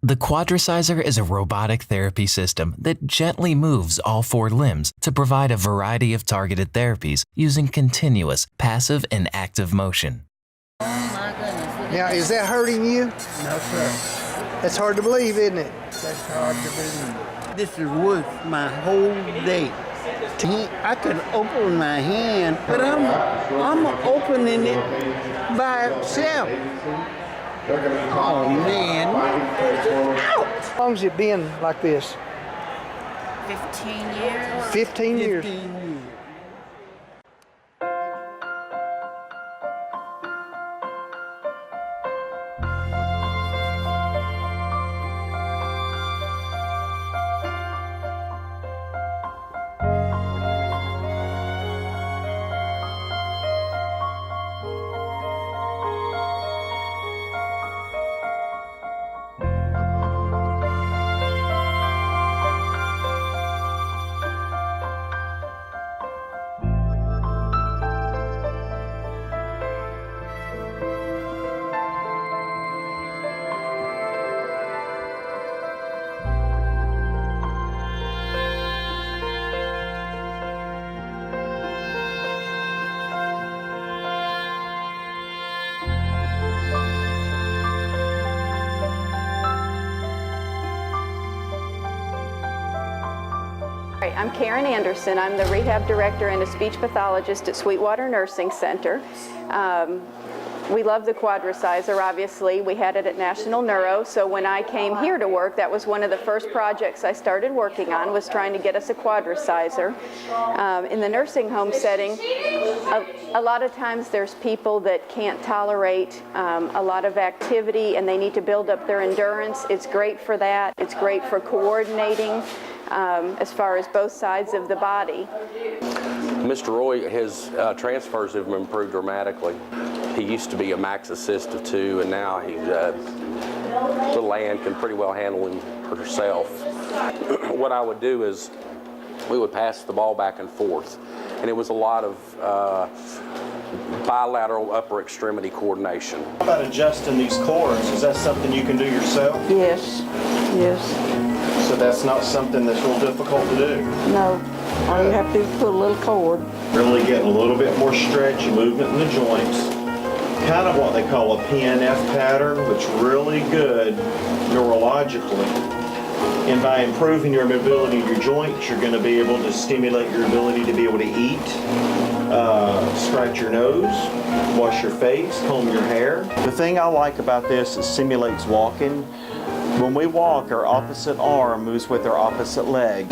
The Quadriciser is a robotic therapy system that gently moves all 4 limbs to provide a variety of targeted therapies using continuous, passive, and active motion. Oh my goodness. Now, is that hurting you? No, sir. That's hard to believe, isn't it? That's hard to believe. This is worth my whole day. I could open my hand, but I'm opening it by itself. Oh, man. Ouch! How long has it been like this? 15 years. 15 years. 15 years. I'm Karen Anderson. I'm the rehab director and a speech pathologist at Sweetwater Nursing Center. We love the Quadriciser, obviously. We had it at National Neuro, so when I came here to work, that was one of the first projects I started working on, was trying to get us a Quadriciser. In the nursing home setting, a lot of times there's people that can't tolerate a lot of activity and they need to build up their endurance. It's great for that. It's great for coordinating as far as both sides of the body. Mr. Roy, his transfers have improved dramatically. He used to be a max assist of 2, and now he's little Ann can pretty well handle him herself. What I would do is we would pass the ball back and forth, and it was a lot of bilateral upper extremity coordination. How about adjusting these cords? Is that something you can do yourself? Yes, yes. So that's not something that's real difficult to do? No, all you have to do is put a little cord. Really getting a little bit more stretch and movement in the joints. Kind of what they call a PNF pattern, which is really good neurologically. And by improving your mobility of your joints, you're going to be able to stimulate your ability to be able to eat, scratch your nose, wash your face, comb your hair. The thing I like about this, it simulates walking. When we walk, our opposite arm moves with our opposite leg.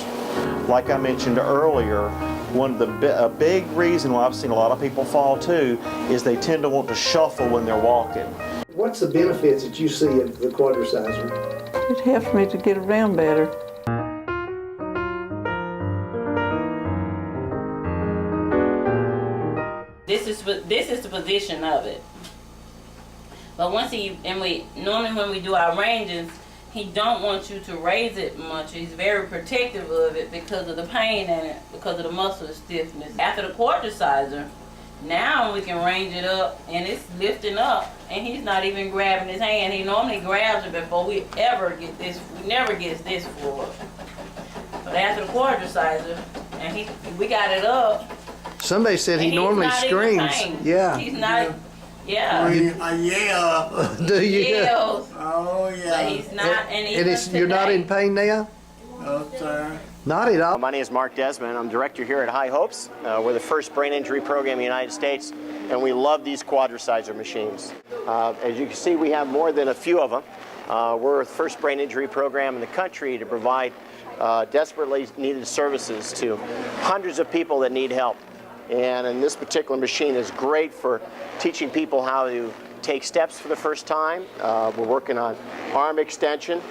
Like I mentioned earlier, a big reason why I've seen a lot of people fall too is they tend to want to shuffle when they're walking. What's the benefits that you see of the Quadriciser? It helps me to get around better. This is the position of it. But normally when we do our ranges, he don't want you to raise it much. He's very protective of it because of the pain in it, because of the muscle stiffness. After the Quadriciser, now we can range it up and it's lifting up and he's not even grabbing his hand. He normally grabs it before we ever get this. We never get this forward. But after the Quadriciser, and we got it up. Somebody said he normally screams. Yeah. He's not. Yeah. I yell. Do you? Yells. Oh, yeah. But he's not. You're not in pain now? No, sir. Not at all. My name is Mark Desmond. I'm director here at High Hopes. We're the first brain injury program in the United States, and we love these Quadriciser machines. As you can see, we have more than a few of them. We're the first brain injury program in the country to provide desperately needed services to hundreds of people that need help. And this particular machine is great for teaching people how to take steps for the first time. We're working on arm extension.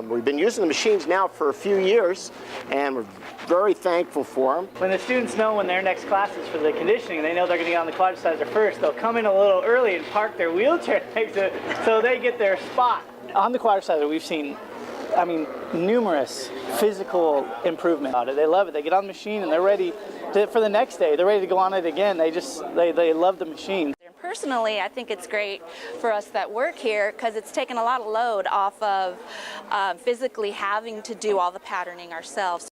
We've been using the machines now for a few years, and we're very thankful for them. When the students know when their next class is for the conditioning, they know they're going to get on the Quadriciser first, they'll come in a little early and park their wheelchair next to it so they get their spot. On the Quadriciser, we've seen numerous physical improvement on it. They love it. They get on the machine and they're ready for the next day. They're ready to go on it again. They love the machine. personally, I think it's great for us that work here because it's taken a lot of load off of physically having to do all the patterning ourselves.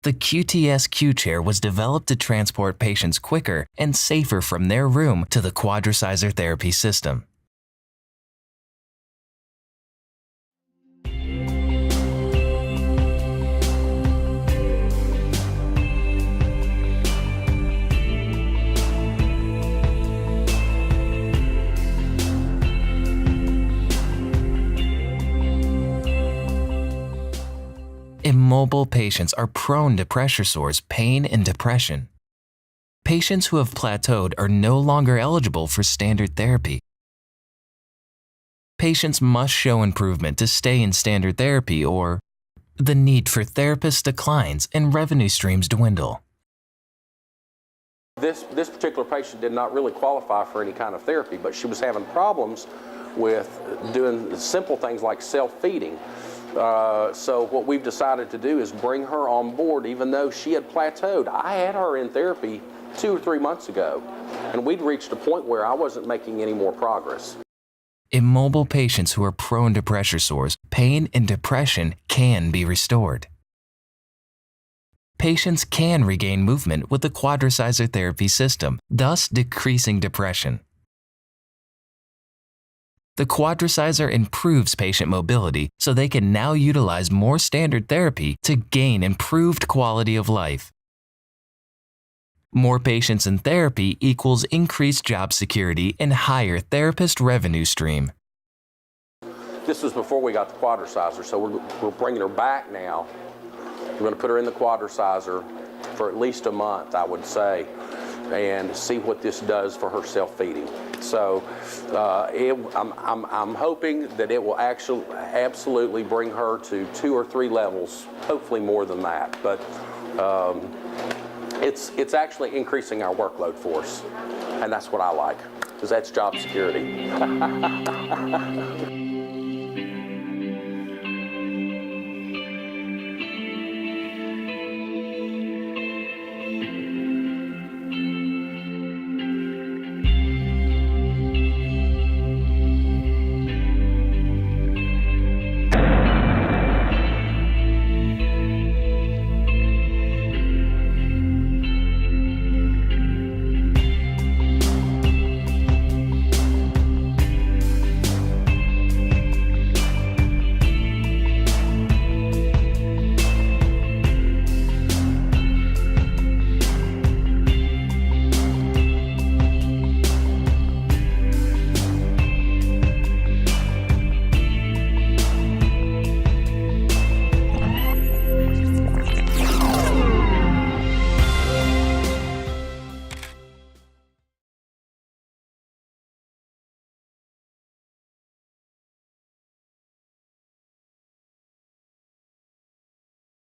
The QTS Q-Chair was developed to transport patients quicker and safer from their room to the Quadriciser Therapy System. Immobile patients are prone to pressure sores, pain, and depression. Patients who have plateaued are no longer eligible for standard therapy. Patients must show improvement to stay in standard therapy, or the need for therapists declines and revenue streams dwindle. This particular patient did not really qualify for any kind of therapy, but she was having problems with doing simple things like self-feeding. So what we've decided to do is bring her on board, even though she had plateaued. I had her in therapy 2 or 3 months ago, and we'd reached a point where I wasn't making any more progress. Immobile patients who are prone to pressure sores, pain, and depression can be restored. Patients can regain movement with the Quadriciser Therapy System, thus decreasing depression. The Quadriciser improves patient mobility so they can now utilize more standard therapy to gain improved quality of life. More patients in therapy equals increased job security and higher therapist revenue stream. This was before we got the Quadriciser, so we're bringing her back now. We're going to put her in the Quadriciser for at least a month, I would say, and see what this does for her self-feeding. So I'm hoping that it will actually absolutely bring her to 2 or 3 levels, hopefully more than that. But it's actually increasing our workload for us, and that's what I like, because that's job security.